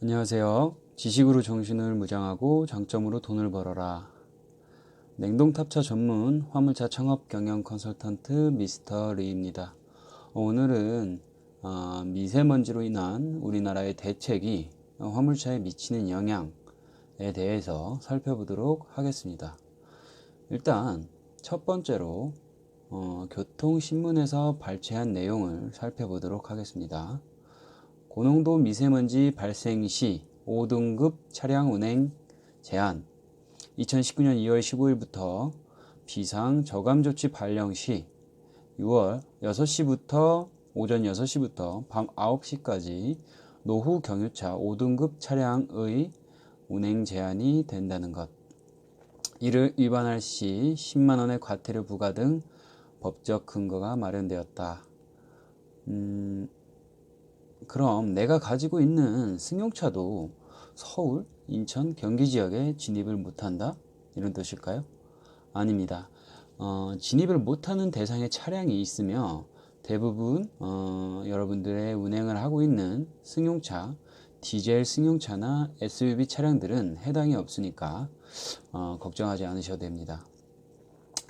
안녕하세요. 지식으로 정신을 무장하고 장점으로 돈을 벌어라. 냉동탑차 전문 화물차 창업 경영 컨설턴트 미스터 리입니다. 오늘은 미세먼지로 인한 우리나라의 대책이 화물차에 미치는 영향에 대해서 살펴보도록 하겠습니다. 일단 첫 번째로 교통신문에서 발췌한 내용을 살펴보도록 하겠습니다. 고농도 미세먼지 발생 시 5등급 차량 운행 제한. 2019년 2월 15일부터 비상 저감 조치 발령 시 6월 6시부터 오전 6시부터 밤 9시까지 노후 경유차 5등급 차량의 운행 제한이 된다는 것. 이를 위반할 시 10만 원의 과태료 부과 등 법적 근거가 마련되었다. 그럼 내가 가지고 있는 승용차도 서울, 인천, 경기 지역에 진입을 못한다? 이런 뜻일까요? 아닙니다. 진입을 못하는 대상의 차량이 있으며 대부분 여러분들의 운행을 하고 있는 승용차, 디젤 승용차나 SUV 차량들은 해당이 없으니까 걱정하지 않으셔도 됩니다.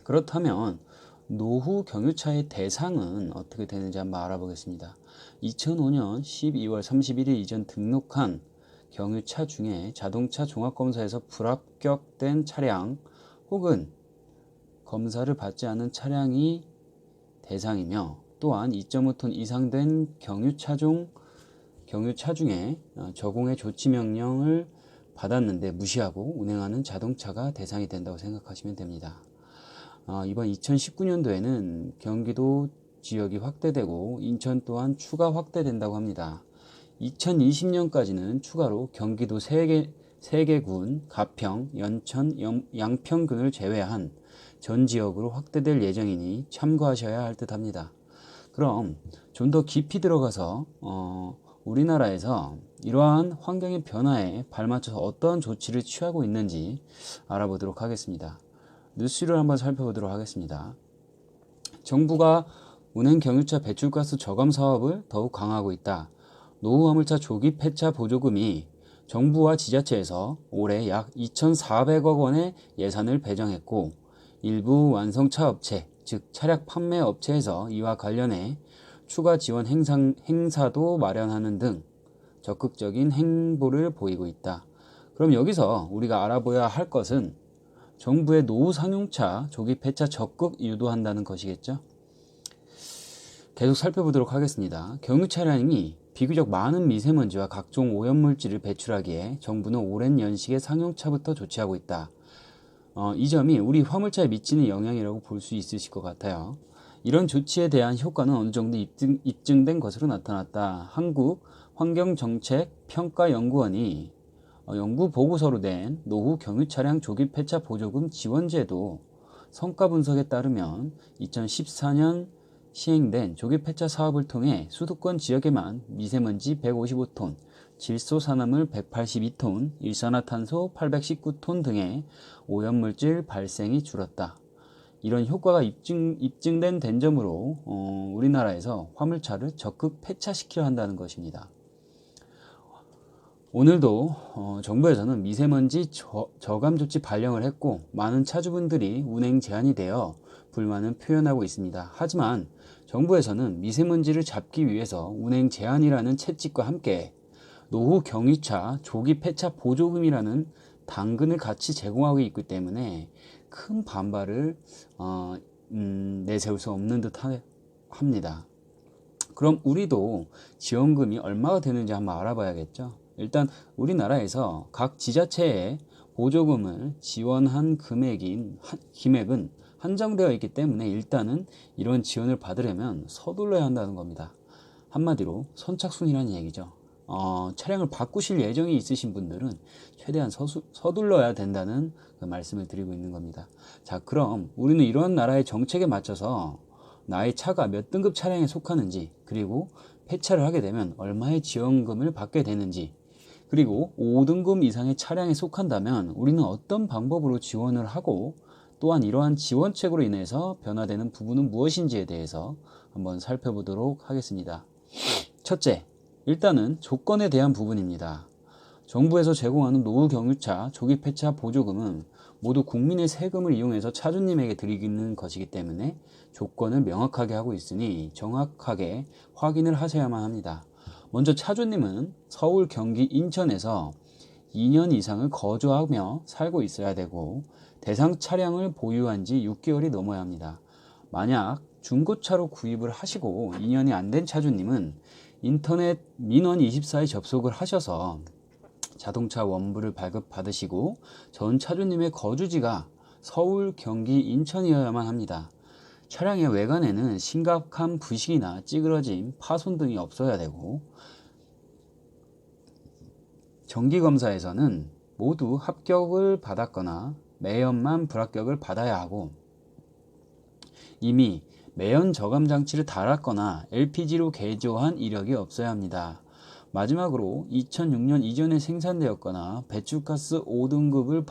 그렇다면 노후 경유차의 대상은 어떻게 되는지 한번 알아보겠습니다. 2005년 12월 31일 이전 등록한 경유차 중에 자동차 종합검사에서 불합격된 차량 혹은 검사를 받지 않은 차량이 대상이며, 또한 2.5톤 이상 된 경유차 중에 저공해 조치 명령을 받았는데 무시하고 운행하는 자동차가 대상이 된다고 생각하시면 됩니다. 이번 2019년도에는 경기도 지역이 확대되고 인천 또한 추가 확대된다고 합니다. 2020년까지는 추가로 경기도 3개군, 가평, 연천, 양평군을 제외한 전 지역으로 확대될 예정이니 참고하셔야 할 듯 합니다. 그럼 좀 더 깊이 들어가서 우리나라에서 이러한 환경의 변화에 발맞춰서 어떠한 조치를 취하고 있는지 알아보도록 하겠습니다. 뉴스를 한번 살펴보도록 하겠습니다. 정부가 운행 경유차 배출가스 저감 사업을 더욱 강화하고 있다. 노후 화물차 조기 폐차 보조금이 정부와 지자체에서 올해 약 2,400억 원의 예산을 배정했고, 일부 완성차 업체, 즉 차량 판매 업체에서 이와 관련해 추가 지원 행사도 마련하는 등 적극적인 행보를 보이고 있다. 그럼 여기서 우리가 알아봐야 할 것은 정부의 노후 상용차 조기 폐차 적극 유도한다는 것이겠죠. 계속 살펴보도록 하겠습니다. 경유 차량이 비교적 많은 미세먼지와 각종 오염물질을 배출하기에 정부는 오랜 연식의 상용차부터 조치하고 있다. 이 점이 우리 화물차에 미치는 영향이라고 볼 수 있으실 것 같아요. 이런 조치에 대한 효과는 어느 정도 입증된 것으로 나타났다. 한국환경정책평가연구원이 연구 보고서로 낸 노후 경유차량 조기 폐차 보조금 지원제도 성과 분석에 따르면 2014년 시행된 조기 폐차 사업을 통해 수도권 지역에만 미세먼지 155톤, 질소산화물 182톤, 일산화탄소 819톤 등의 오염물질 발생이 줄었다. 이런 효과가 입증된 덴점으로 우리나라에서 화물차를 적극 폐차시켜야 한다는 것입니다. 오늘도 정부에서는 미세먼지 저감 조치 발령을 했고, 많은 차주분들이 운행 제한이 되어 불만을 표현하고 있습니다. 하지만 정부에서는 미세먼지를 잡기 위해서 운행 제한이라는 채찍과 함께 노후 경유차 조기 폐차 보조금이라는 당근을 같이 제공하고 있기 때문에 큰 반발을 내세울 수 없는 듯 합니다. 그럼 우리도 지원금이 얼마가 되는지 한번 알아봐야겠죠. 일단 우리나라에서 각 지자체에 보조금을 지원한 금액은 한정되어 있기 때문에 일단은 이런 지원을 받으려면 서둘러야 한다는 겁니다. 한마디로 선착순이라는 얘기죠. 차량을 바꾸실 예정이 있으신 분들은 최대한 서둘러야 된다는 그 말씀을 드리고 있는 겁니다. 자, 그럼 우리는 이러한 나라의 정책에 맞춰서 나의 차가 몇 등급 차량에 속하는지, 그리고 폐차를 하게 되면 얼마의 지원금을 받게 되는지, 그리고 5등급 이상의 차량에 속한다면 우리는 어떤 방법으로 지원을 하고, 또한 이러한 지원책으로 인해서 변화되는 부분은 무엇인지에 대해서 한번 살펴보도록 하겠습니다. 첫째, 일단은 조건에 대한 부분입니다. 정부에서 제공하는 노후 경유차 조기 폐차 보조금은 모두 국민의 세금을 이용해서 차주님에게 드리는 것이기 때문에 조건을 명확하게 하고 있으니 정확하게 확인을 하셔야만 합니다. 먼저 차주님은 서울, 경기, 인천에서 2년 이상을 거주하며 살고 있어야 되고 대상 차량을 보유한 지 6개월이 넘어야 합니다. 만약 중고차로 구입을 하시고 2년이 안 된 차주님은 인터넷 민원24에 접속을 하셔서 자동차 원부를 발급받으시고 전 차주님의 거주지가 서울, 경기, 인천이어야만 합니다. 차량의 외관에는 심각한 부식이나 찌그러짐, 파손 등이 없어야 되고 정기검사에서는 모두 합격을 받았거나 매연만 불합격을 받아야 하고 이미 매연 저감 장치를 달았거나 LPG로 개조한 이력이 없어야 합니다. 마지막으로 2006년 이전에 생산되었거나 배출가스 5등급을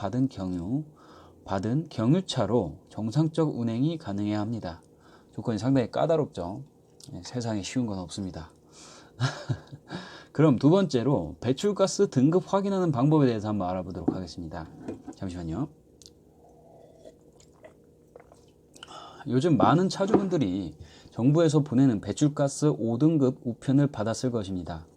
받은 경유차로 정상적 운행이 가능해야 합니다. 조건이 상당히 까다롭죠. 세상에 쉬운 건 없습니다. 그럼 두 번째로 배출가스 등급 확인하는 방법에 대해서 한번 알아보도록 하겠습니다. 잠시만요. 요즘 많은 차주분들이 정부에서 보내는 배출가스 5등급 우편을 받았을 것입니다.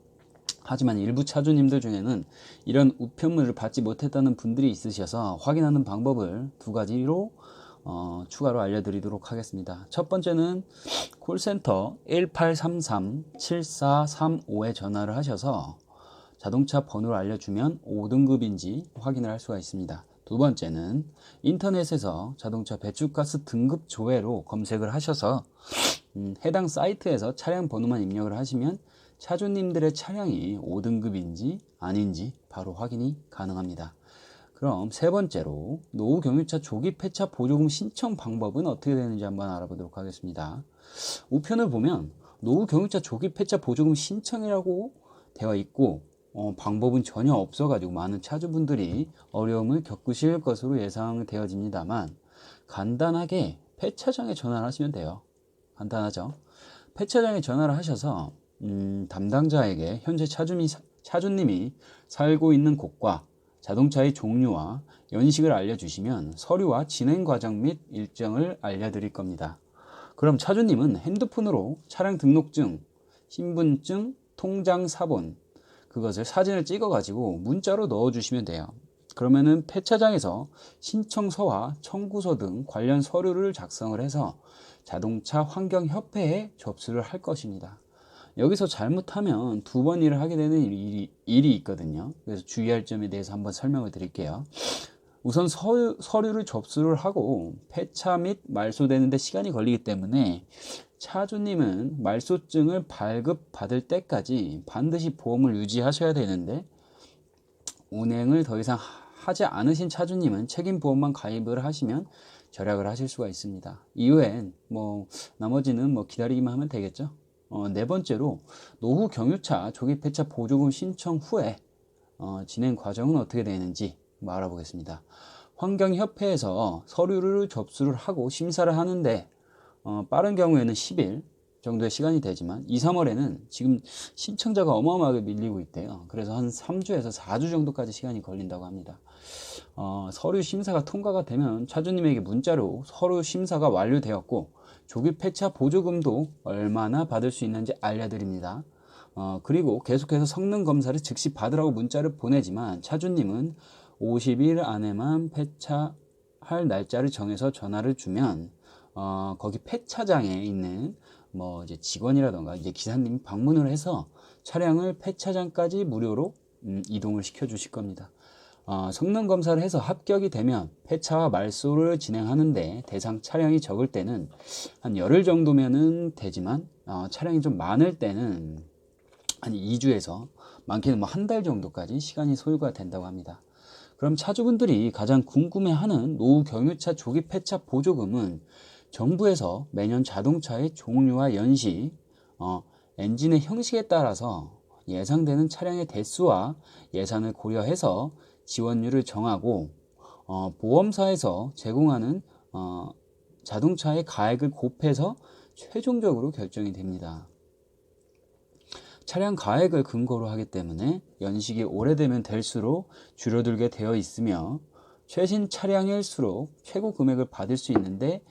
하지만 일부 차주님들 중에는 이런 우편물을 받지 못했다는 분들이 있으셔서 확인하는 방법을 두 가지로 추가로 알려드리도록 하겠습니다. 첫 번째는 콜센터 1833-7435에 전화를 하셔서 자동차 번호를 알려주면 5등급인지 확인을 할 수가 있습니다. 두 번째는 인터넷에서 자동차 배출가스 등급 조회로 검색을 하셔서 해당 사이트에서 차량 번호만 입력을 하시면 차주님들의 차량이 5등급인지 아닌지 바로 확인이 가능합니다. 그럼 세 번째로 노후 경유차 조기 폐차 보조금 신청 방법은 어떻게 되는지 한번 알아보도록 하겠습니다. 우편을 보면 노후 경유차 조기 폐차 보조금 신청이라고 되어 있고 방법은 전혀 없어가지고 많은 차주분들이 어려움을 겪으실 것으로 예상되어집니다만 간단하게 폐차장에 전화를 하시면 돼요. 간단하죠. 폐차장에 전화를 하셔서 담당자에게 현재 차주님이 살고 있는 곳과 자동차의 종류와 연식을 알려주시면 서류와 진행 과정 및 일정을 알려드릴 겁니다. 그럼 차주님은 핸드폰으로 차량 등록증, 신분증, 통장 사본 그것을 사진을 찍어 가지고 문자로 넣어 주시면 돼요. 그러면은 폐차장에서 신청서와 청구서 등 관련 서류를 작성을 해서 자동차 환경협회에 접수를 할 것입니다. 여기서 잘못하면 두 번 일을 하게 되는 일이 있거든요. 그래서 주의할 점에 대해서 한번 설명을 드릴게요. 우선 서류를 접수를 하고 폐차 및 말소되는 데 시간이 걸리기 때문에 차주님은 말소증을 발급받을 때까지 반드시 보험을 유지하셔야 되는데 운행을 더 이상 하지 않으신 차주님은 책임보험만 가입을 하시면 절약을 하실 수가 있습니다. 이후엔 나머지는 기다리기만 하면 되겠죠. 네 번째로 노후 경유차 조기 폐차 보조금 신청 후에 진행 과정은 어떻게 되는지 알아보겠습니다. 환경협회에서 서류를 접수를 하고 심사를 하는데 빠른 경우에는 10일 정도의 시간이 되지만 2, 3월에는 지금 신청자가 어마어마하게 밀리고 있대요. 그래서 한 3주에서 4주 정도까지 시간이 걸린다고 합니다. 서류 심사가 통과가 되면 차주님에게 문자로 서류 심사가 완료되었고 조기 폐차 보조금도 얼마나 받을 수 있는지 알려드립니다. 그리고 계속해서 성능 검사를 즉시 받으라고 문자를 보내지만 차주님은 50일 안에만 폐차할 날짜를 정해서 전화를 주면 거기 폐차장에 있는 이제 직원이라던가 이제 기사님이 방문을 해서 차량을 폐차장까지 무료로 이동을 시켜 주실 겁니다. 성능 검사를 해서 합격이 되면 폐차와 말소를 진행하는데 대상 차량이 적을 때는 한 열흘 정도면은 되지만 차량이 좀 많을 때는 한 2주에서 많게는 한 달 정도까지 시간이 소요가 된다고 합니다. 그럼 차주분들이 가장 궁금해하는 노후 경유차 조기 폐차 보조금은 정부에서 매년 자동차의 종류와 연식, 엔진의 형식에 따라서 예상되는 차량의 대수와 예산을 고려해서 지원율을 정하고 보험사에서 제공하는 자동차의 가액을 곱해서 최종적으로 결정이 됩니다. 차량 가액을 근거로 하기 때문에 연식이 오래되면 될수록 줄어들게 되어 있으며 최신 차량일수록 최고 금액을 받을 수 있는데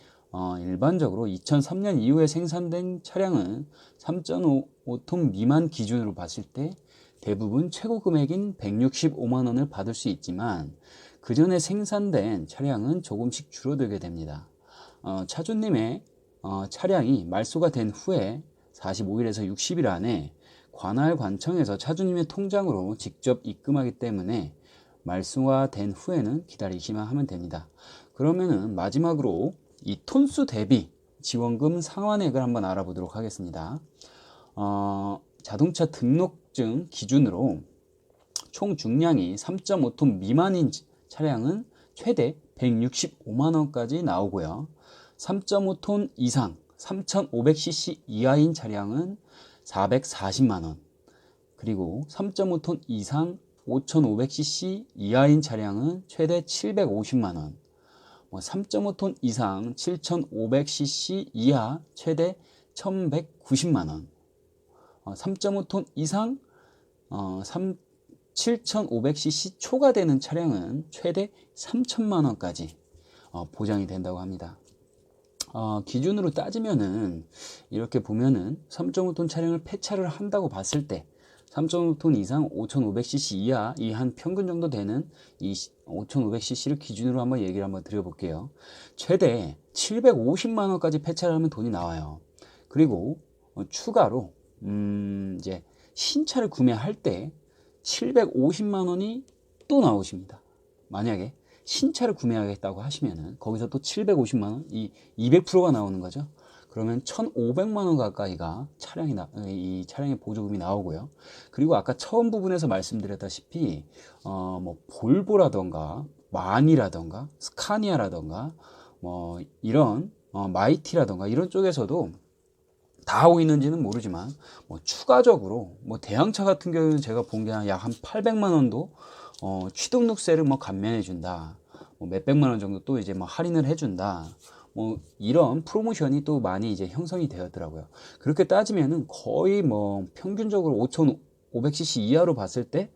일반적으로 2003년 이후에 생산된 차량은 3.5톤 미만 기준으로 봤을 때 대부분 최고 금액인 165만 원을 받을 수 있지만 그 전에 생산된 차량은 조금씩 줄어들게 됩니다. 차주님의 차량이 말소가 된 후에 45일에서 60일 안에 관할 관청에서 차주님의 통장으로 직접 입금하기 때문에 말소가 된 후에는 기다리기만 하면 됩니다. 그러면은 마지막으로 이 톤수 대비 지원금 상환액을 한번 알아보도록 하겠습니다. 자동차 등록증 기준으로 총 중량이 3.5톤 미만인 차량은 최대 165만 원까지 나오고요. 3.5톤 이상 3,500cc 이하인 차량은 440만 원, 그리고 3.5톤 이상 5,500cc 이하인 차량은 최대 750만 원, 3.5톤 이상 7,500cc 이하 최대 1,190만 원, 3.5톤 이상 7,500cc 초과되는 차량은 최대 3천만 원까지 보장이 된다고 합니다. 기준으로 따지면은 이렇게 보면은 3.5톤 차량을 폐차를 한다고 봤을 때 3.5톤 이상 5,500cc 이하 이 한 평균 정도 되는 이 5,500cc를 기준으로 한번 얘기를 한번 드려볼게요. 최대 750만 원까지 폐차를 하면 돈이 나와요. 그리고 추가로 이제 신차를 구매할 때 750만 원이 또 나오십니다. 만약에 신차를 구매하겠다고 하시면은 거기서 또 750만 원, 이 200%가 나오는 거죠. 그러면 1,500만 원 가까이가 이 차량의 보조금이 나오고요. 그리고 아까 처음 부분에서 말씀드렸다시피 뭐 볼보라던가 마니라던가 스카니아라던가 뭐 이런 마이티라던가 이런 쪽에서도 다 하고 있는지는 모르지만 뭐 추가적으로 뭐 대형차 같은 경우는 제가 본 게 약 한 800만 원도 취등록세를 뭐 감면해 준다. 뭐 몇백만 원 정도 또 이제 뭐 할인을 해 준다. 뭐 이런 프로모션이 또 많이 이제 형성이 되었더라고요. 그렇게 따지면은 거의 뭐 평균적으로 5,500cc 이하로 봤을 때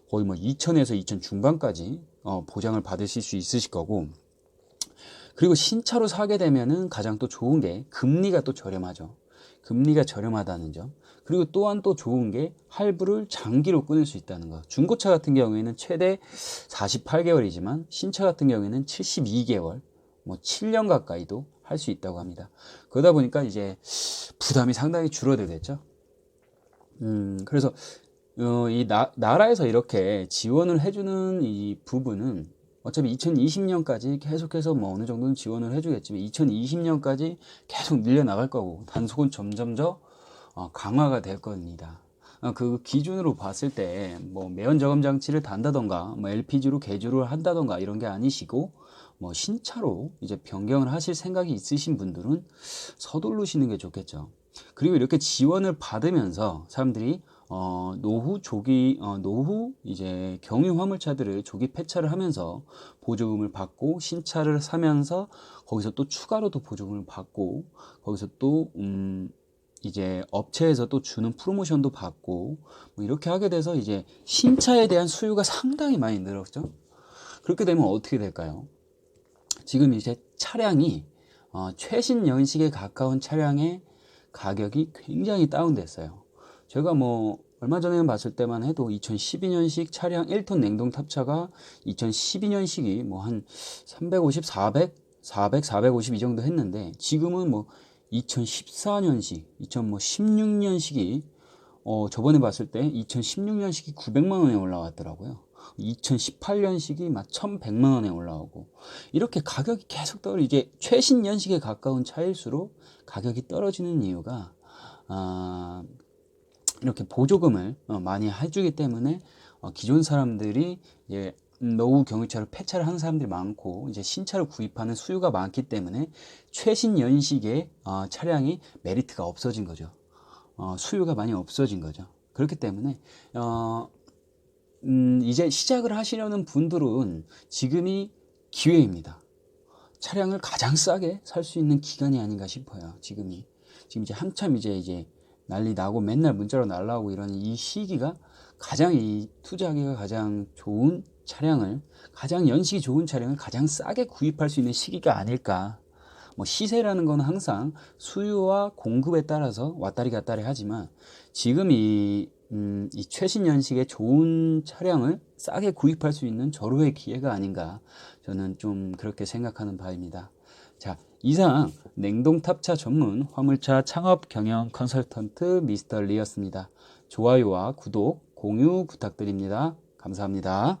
거의 뭐 2,000에서 2,000 중반까지 보장을 받으실 수 있으실 거고, 그리고 신차로 사게 되면은 가장 또 좋은 게 금리가 또 저렴하죠. 금리가 저렴하다는 점. 그리고 또한 또 좋은 게 할부를 장기로 끊을 수 있다는 거. 중고차 같은 경우에는 최대 48개월이지만 신차 같은 경우에는 72개월, 뭐 7년 가까이도 할 수 있다고 합니다. 그러다 보니까 이제 부담이 상당히 줄어들겠죠. 그래서 이 나라에서 이렇게 지원을 해주는 이 부분은 어차피 2020년까지 계속해서 뭐 어느 정도는 지원을 해주겠지만 2020년까지 계속 늘려나갈 거고 단속은 점점 더 강화가 될 겁니다. 그 기준으로 봤을 때 뭐 매연 저감 장치를 단다던가 뭐 LPG로 개조를 한다던가 이런 게 아니시고 뭐 신차로 이제 변경을 하실 생각이 있으신 분들은 서두르시는 게 좋겠죠. 그리고 이렇게 지원을 받으면서 사람들이 노후 이제 경유 화물차들을 조기 폐차를 하면서 보조금을 받고 신차를 사면서 거기서 또 추가로 또 보조금을 받고 거기서 또 이제 업체에서 또 주는 프로모션도 받고 뭐 이렇게 하게 돼서 이제 신차에 대한 수요가 상당히 많이 늘었죠. 그렇게 되면 어떻게 될까요? 지금 이제 차량이 최신 연식에 가까운 차량의 가격이 굉장히 다운됐어요. 제가 뭐 얼마 전에 봤을 때만 해도 2012년식 차량 1톤 냉동 탑차가 2012년식이 뭐 한 350, 450 이 정도 했는데 지금은 뭐 2014년식, 2016년식이 저번에 봤을 때 2016년식이 900만 원에 올라왔더라고요. 2018년식이 막 1100만 원에 올라오고 이렇게 가격이 계속 떨어지고 이게 최신 연식에 가까운 차일수록 가격이 떨어지는 이유가 이렇게 보조금을 많이 해주기 때문에 기존 사람들이 이제 노후 경유차를 폐차를 하는 사람들이 많고 이제 신차를 구입하는 수요가 많기 때문에 최신 연식의 차량이 메리트가 없어진 거죠. 수요가 많이 없어진 거죠. 그렇기 때문에 이제 시작을 하시려는 분들은 지금이 기회입니다. 차량을 가장 싸게 살 수 있는 기간이 아닌가 싶어요. 지금 이제 한참 이제 난리 나고 맨날 문자로 날라오고 이런 이 시기가 가장 이 투자하기가 가장 좋은 차량을, 가장 연식이 좋은 차량을 가장 싸게 구입할 수 있는 시기가 아닐까. 뭐 시세라는 건 항상 수요와 공급에 따라서 왔다리 갔다리 하지만 지금 이 최신 연식의 좋은 차량을 싸게 구입할 수 있는 절호의 기회가 아닌가, 저는 좀 그렇게 생각하는 바입니다. 자, 이상 냉동탑차 전문 화물차 창업 경영 컨설턴트 미스터 리였습니다. 좋아요와 구독, 공유 부탁드립니다. 감사합니다.